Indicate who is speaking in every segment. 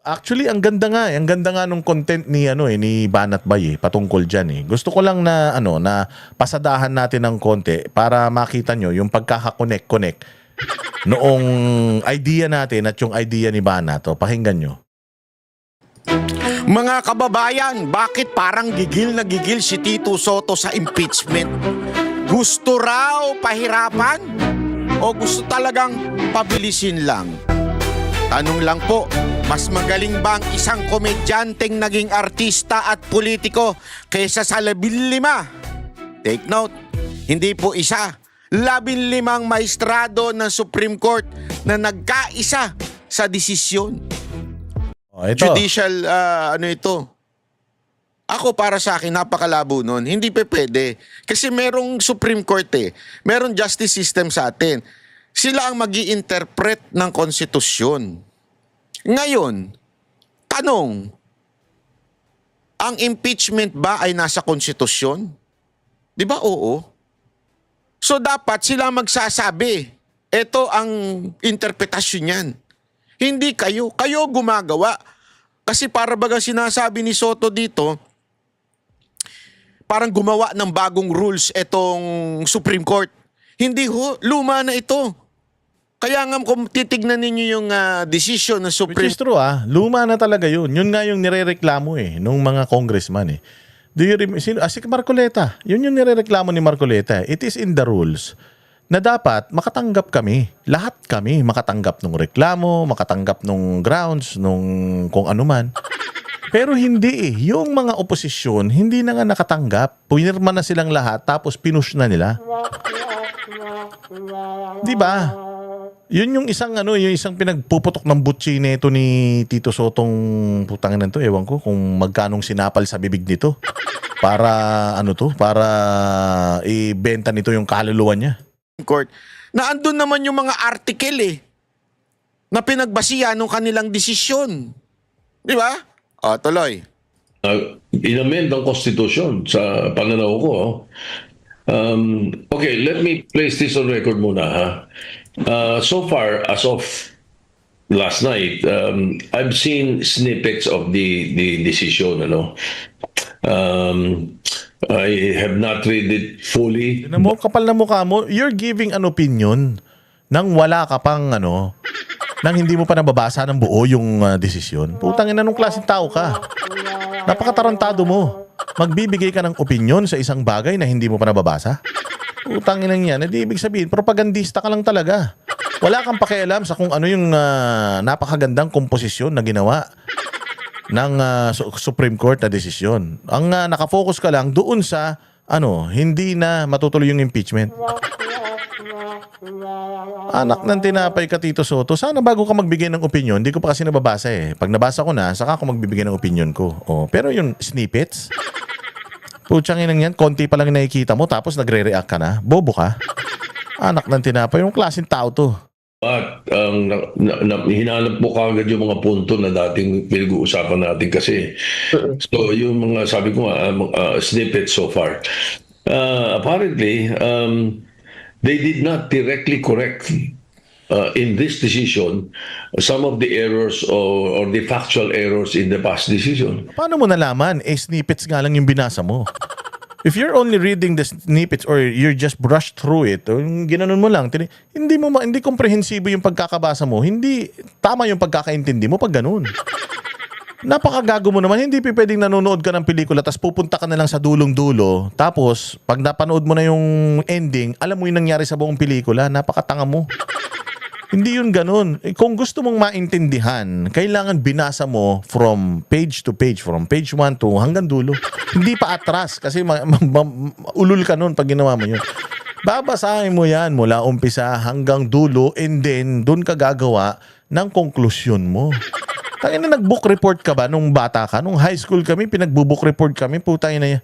Speaker 1: Actually, ang ganda nga, ang ganda nga nung content ni ni Banat Bay patungkol diyan eh. Gusto ko lang na na pasadahan natin ng konti para makita nyo yung pagkaka-connect noong idea natin at yung idea ni Banat. Pakinggan nyo.
Speaker 2: Mga kababayan, bakit parang gigil na gigil si Tito Sotto sa impeachment? Gusto raw pahirapan? O gusto talagang pabilisin lang? Tanong lang po, mas magaling ba ang isang komedyanteng naging artista at politiko kaysa sa 15? Take note, hindi po isa, 15 maestrado ng Supreme Court na nagkaisa sa desisyon.
Speaker 1: Ito.
Speaker 2: Judicial, ito. Ako para sa akin, napakalabo nun. Hindi pa pwede. Kasi merong Supreme Court Merong justice system sa atin. Sila ang mag-i-interpret ng konstitusyon. Ngayon, tanong, ang impeachment ba ay nasa konstitusyon? Di ba oo? So dapat sila magsasabi, ito ang interpretasyon niyan. Hindi kayo. Kayo gumagawa. Kasi para bagang sinasabi ni Sotto dito, parang gumawa ng bagong rules itong Supreme Court. Hindi ho, luma na ito. Kaya nga kung titignan ninyo yung decision ng Supreme
Speaker 1: Which is true luma na talaga yun. Yun nga yung nirereklamo nung mga congressman Do you remember? Si Marcoleta. Yun yung nirereklamo ni Marcoleta. It is in the rules na dapat makatanggap kami. Lahat kami makatanggap ng reklamo, makatanggap ng grounds, nung kung ano man. Pero hindi Yung mga oposisyon, hindi na nga nakatanggap. Pumirma na silang lahat, tapos pinush na nila. Di ba? Yun yung isang yung isang pinagpuputok ng butsi nito ni Tito Sotong putangin nito, ewan ko kung magkanong sinapal sa bibig nito para para ibenta nito yung kaluluwa niya.
Speaker 2: Court na andun naman yung mga article na pinagbasihan ng kanilang desisyon. Di ba? Tuloy.
Speaker 3: Inamend ang konstitusyon sa pananaw ko. Okay, let me place this on record muna ha. So far, as of last night, I've seen snippets of the decision. I have not read it fully.
Speaker 1: Kapal na mukha mo, you're giving an opinion nang wala ka pang nang hindi mo pa nababasa ng buo yung desisyon. Putang ina, nung klaseng tao ka. Napakatarantado mo. Magbibigay ka ng opinion sa isang bagay na hindi mo pa nababasa. Putang ina yan. Hindi ibig sabihin, propagandista ka lang talaga. Wala kang pakialam sa kung ano yung napakagandang komposisyon na ginawa ng Supreme Court na desisyon. Ang nakafocus ka lang doon sa hindi na matutuloy yung impeachment. Anak ng tinapay ka, Tito Sotto. Sana bago ka magbigay ng opinion, hindi ko pa kasi nababasa Pag nabasa ko na, saka ako magbibigay ng opinion ko. Pero yung snippets, putsang inang yan, konti pa lang nakikita mo, tapos nagre-react ka na. Bobo ka. Anak ng tinapay, yung klaseng tao to.
Speaker 3: At hinanap mo kagad yung mga punto na dating pinag-uusapan natin kasi. So yung mga sabi ko snippets so far. Apparently, they did not directly correct in this decision some of the errors or the factual errors in the past decision.
Speaker 1: Paano mo nalaman? Snippets nga lang yung binasa mo. If you're only reading the snippets or you're just brushed through it, ginanon mo lang, hindi komprehensibo yung pagkakabasa mo, hindi tama yung pagkakaintindi mo pag ganun. Napakagago mo naman, hindi pwedeng nanonood ka ng pelikula tapos pupunta ka na lang sa dulong-dulo, tapos pag napanood mo na yung ending, alam mo yung nangyari sa buong pelikula, napakatanga mo. Hindi yun ganun. Kung gusto mong maintindihan, kailangan binasa mo from page to page, from page 1 to hanggang dulo. Hindi pa atras kasi ulul ka nun pag ginawa mo yun. Babasahin mo yan mula umpisa hanggang dulo and then doon ka gagawa ng konklusyon mo. Tangin na, nag-book report ka ba nung bata ka? Nung high school kami, pinag-book report kami. Putang ina yan.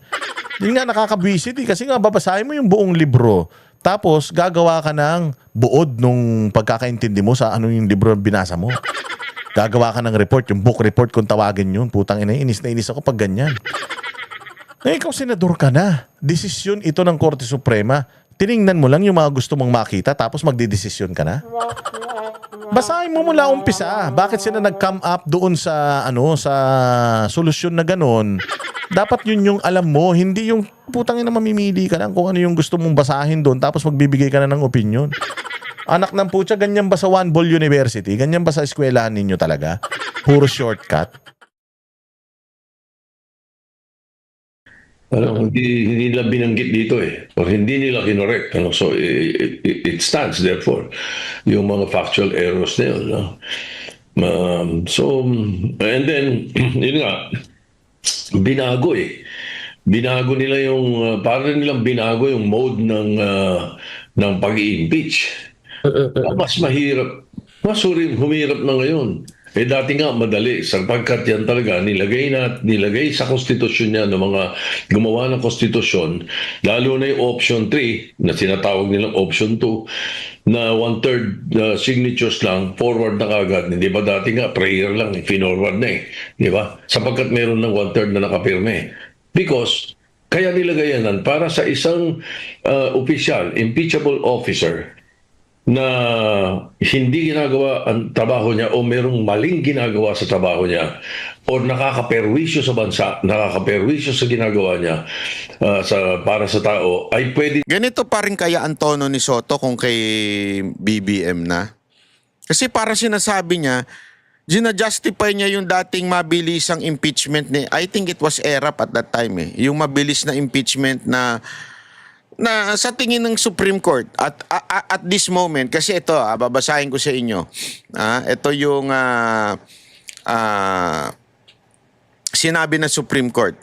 Speaker 1: Yun nga, nakaka-visit kasi nga babasahin mo yung buong libro. Tapos, gagawa ka ng buod nung pagkakaintindi mo sa ano yung libro binasa mo. Gagawa ka ng report, yung book report kung tawagin yun. Putang ina, inis na inis ako pag ganyan. Ikaw, senador ka na. Desisyon ito ng Korte Suprema. Tiningnan mo lang yung mga gusto mong makita tapos magdidesisyon ka na? Basahin mo mula umpisa. Bakit sila nag-come up doon sa sa solusyon na ganon? Dapat yun yung alam mo, hindi yung putang ina mamimili ka lang kung ano yung gusto mong basahin doon tapos magbibigay ka na ng opinion. Anak ng putya, ganyan ba sa One Ball University? Ganyan ba sa eskwelahan ninyo talaga? Puro shortcut?
Speaker 3: Hindi nila binanggit dito or hindi nila kinorek. So it stands therefore yung mga factual errors na yun. No? And then, yun nga, binago Binago nila yung, parang nilang binago yung mode ng pag-i-impeach. Mas mahirap, humirap na ngayon. Dati nga madali sapagkat yan talaga nilagay sa konstitusyon niya ng mga gumawa ng konstitusyon, lalo na yung option 3 na sinatawag nilang option 2 na 1/3 signatures lang, forward na kagad. Hindi ba dati nga prayer lang, finorward na di ba? Sapagkat meron ng 1/3 na nakapirme. Because kaya nilagay yan para sa isang opisyal, impeachable officer na hindi ginagawa ang trabaho niya o merong maling ginagawa sa trabaho niya o nakakaperwisyo sa bansa, nakakaperwisyo sa ginagawa niya para sa tao, ay pwede.
Speaker 2: Ganito pa rin kaya ang tono ni Soto kung kay BBM na? Kasi parang sinasabi niya, gina-justify niya yung dating mabilisang impeachment ni, I think it was ERAP at that time yung mabilis na impeachment na sa tingin ng Supreme Court at this moment, kasi ito babasahin ko sa inyo. Ito yung sinabi ng Supreme Court.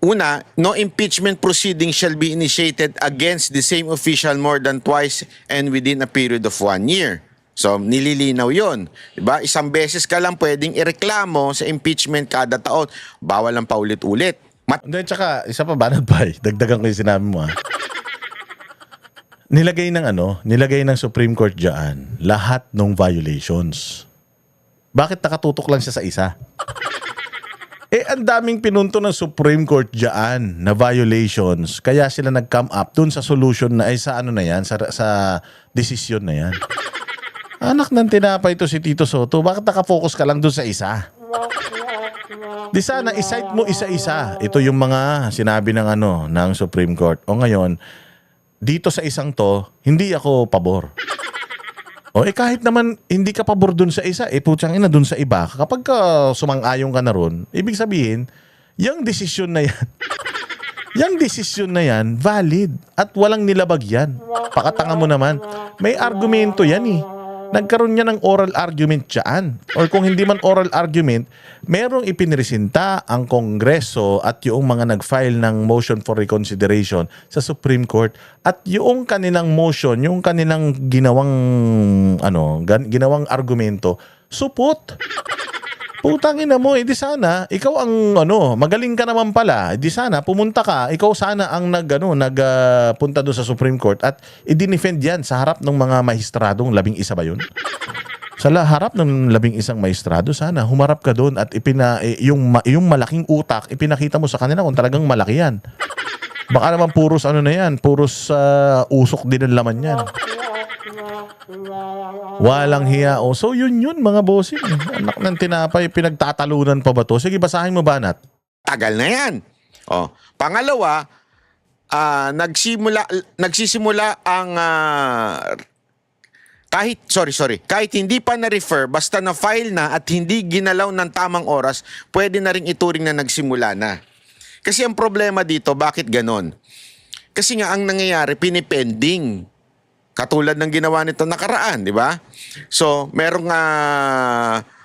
Speaker 2: Una, no impeachment proceeding shall be initiated against the same official more than twice and within a period of 1 year. So, nililinaw yun. Diba? Isang beses ka lang pwedeng ireklamo sa impeachment kada taon. Bawal lang paulit-ulit.
Speaker 1: Hindi, tsaka, isa pa banat ba? Dagdagan ko yung sinabi mo Nilagay ng Supreme Court dyan lahat ng violations. Bakit nakatutok lang siya sa isa? Ang daming pinunto ng Supreme Court dyan na violations. Kaya sila nag-come up dun sa solution na sa sa decision na yan. Anak ng tinapay ito si Tito Soto. Bakit nakafocus ka lang dun sa isa? Di sana i-cite mo isa-isa. Ito yung mga sinabi ng ng Supreme Court. O ngayon, dito sa isang to, hindi ako pabor. O kahit naman hindi ka pabor dun sa isa, putyang ina dun sa iba. Kapag sumang-ayon ka na ron, ibig sabihin, yung desisyon na yan, valid at walang nilabag yan. Pakatanga mo naman. May argumento yan Nagkaroon niya ng oral argument dyan. Or kung hindi man oral argument, merong ipiniresinta ang Kongreso at yung mga nag-file ng motion for reconsideration sa Supreme Court. At yung kanilang motion, yung kanilang ginawang argumento, supot. Putangin na mo, di sana, ikaw ang magaling ka naman pala. Di sana, pumunta ka, ikaw sana ang nagpunta doon sa Supreme Court at i-defend yan sa harap ng mga mahistradong 11 ba yun? Sa harap ng 11 maestrado, sana humarap ka doon at yung malaking utak, ipinakita mo sa kanila kung talagang malaki yan. Baka naman puros puros usok din ang laman yan. Walang hiya. So yun mga bossing. Anak ng tinapay, pinagtatalunan pa ba to? Sige, basahin mo ba, Nat?
Speaker 2: Tagal na yan. Pangalawa, nagsisimula ang kahit hindi pa na-refer, basta na-file na at hindi ginalaw ng tamang oras, pwede na rin ituring na nagsimula na. Kasi ang problema dito, bakit ganon? Kasi nga ang nangyayari, pinipending. Katulad ng ginawa nito nakaraan, di ba? So, merong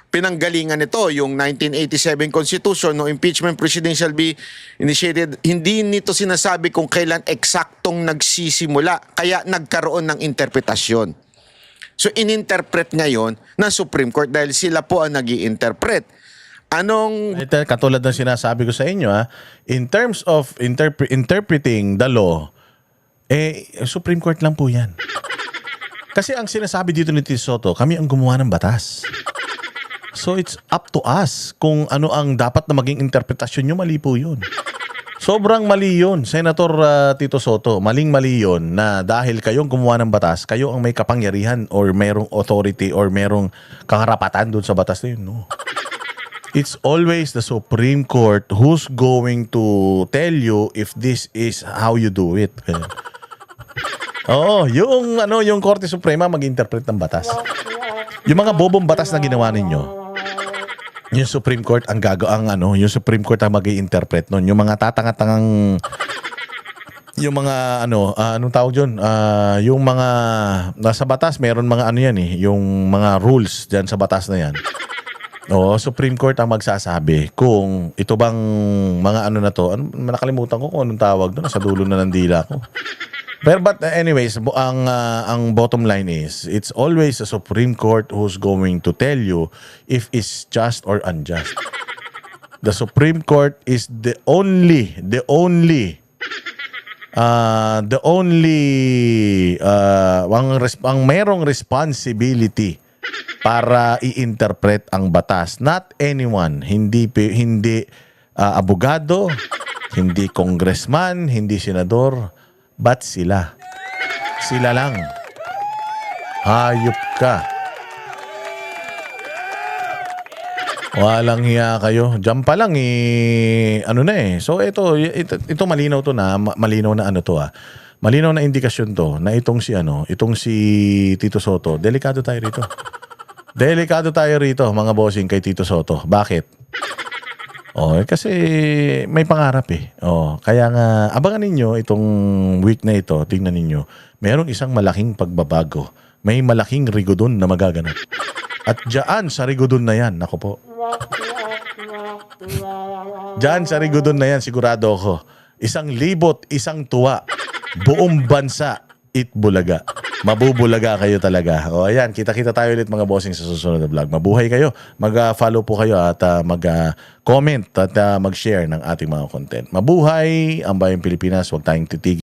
Speaker 2: pinanggalingan nito, yung 1987 Constitution, no impeachment proceeding shall be initiated. Hindi nito sinasabi kung kailan eksaktong nagsisimula, kaya nagkaroon ng interpretasyon. So, ininterpret ngayon ng Supreme Court dahil sila po ang nag-i-interpret.
Speaker 1: Ito, katulad ng sinasabi ko sa inyo, in terms of interpreting the law, Supreme Court lang po yan. Kasi ang sinasabi dito ni Tito Soto, kami ang gumawa ng batas. So it's up to us kung ano ang dapat na maging interpretasyon nyo, mali po yun. Sobrang mali yun, Senator Tito Soto. Maling-mali yun na dahil kayong gumawa ng batas, kayo ang may kapangyarihan or merong authority or merong kakarapatan dun sa batas na yun. No. It's always the Supreme Court who's going to tell you if this is how you do it. Oo, yung Korte Suprema mag-interpret ng batas. Yung mga bobong batas na ginawa ninyo, yung Supreme Court yung Supreme Court ang mag-i-interpret nun. Yung mga tatangatangang yung mga anong tawag yun? Yung mga nasa batas, meron mga yan yung mga rules diyan sa batas na yan. Oo, Supreme Court ang magsasabi kung ito bang mga na to. Nakalimutan ko kung anong tawag doon, sa dulo na ng dila ko. But anyways, ang bottom line is, it's always the Supreme Court who's going to tell you if it's just or unjust. The Supreme Court is the only ang merong responsibility para i-interpret ang batas. Not anyone, hindi abogado, hindi congressman, hindi senador. Ba't sila? Sila lang. Hayop ka. Walang hiya kayo. Diyan pa lang So ito malinaw to na, malinaw na malinaw na indikasyon to na itong si Tito Soto. Delikado tayo rito. Delikado tayo rito, mga bossing, kay Tito Soto. Bakit? Kasi may pangarap kaya nga, abangan ninyo itong week na ito, tingnan ninyo, merong isang malaking pagbabago. May malaking rigodon na magaganap. At dyan sa rigodon na yan, nako po. Dyan sa rigodon na yan, sigurado ako, 1,000 isang tuwa, buong bansa, Itbulaga. Mabubulaga kayo talaga. Ayan, kita-kita tayo ulit mga bossing sa susunod na vlog. Mabuhay kayo. Mag-follow po kayo at mag-comment at mag-share ng ating mga content. Mabuhay ang Bayang Pilipinas. Huwag tayong titigil.